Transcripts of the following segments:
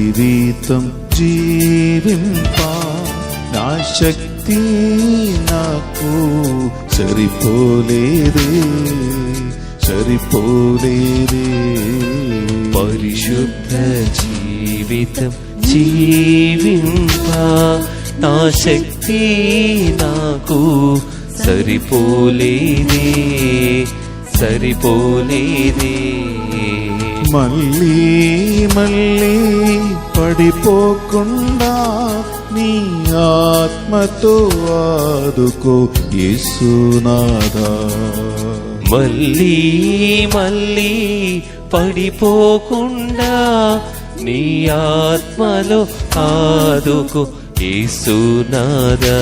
జీవితం జీవింప నా శక్తి నాకు సరిపోలేదే సరిపోలేదే. పరిశుద్ధ జీవితం జీవింప నా శక్తి నాకు సరిపోలేదే సరిపోలేదే. మళ్ళీ మళ్ళీ పడిపోకుండా నీ ఆత్మతో ఆదుకో యేసునాథా. మళ్ళీ మళ్ళీ పడిపోకుండా నీ ఆత్మలో ఆదుకో యేసునాథా.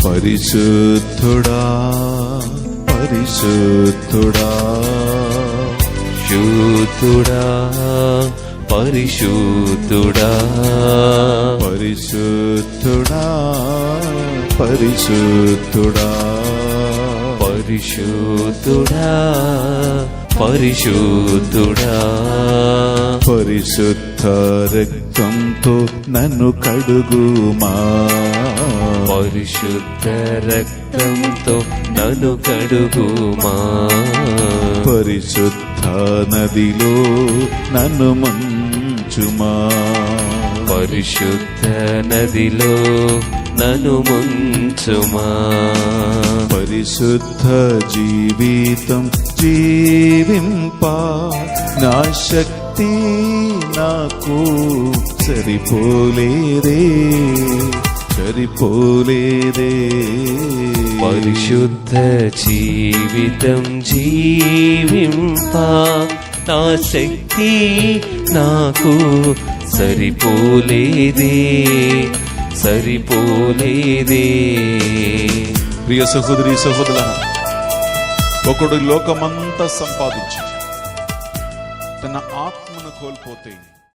పరిశుద్ధుడా పరిశుద్ధుడా శుద్ధుడా పరిశుద్ధుడా పరిశుద్ధుడా పరిశుద్ధుడా పరిశుద్ధుడా పరిశుద్ధుడా. పరిశుద్ధ రక్తంతో నన్ను కడుగుమా పరిశుద్ధ రక్తంతో నన్ను కడుగుమా. పరిశుద్ధ నదిలో నన్ను ముంచుమా పరిశుద్ధ నదిలో నన్ను ముంచుమా. పరిశుద్ధ జీవితం జీవింప నా శక్తి నాకు సరిపోలేదే సరిపోలేదే. పరిశుద్ధ జీవితం జీవింప నా శక్తి నాకు సరిపోలేదే సరిపోలేదే. ప్రియ సహోదరి సహోదరులారా, ఒకడు లోకమంతా సంపాదించి తన ఆత్మను కోల్పోతే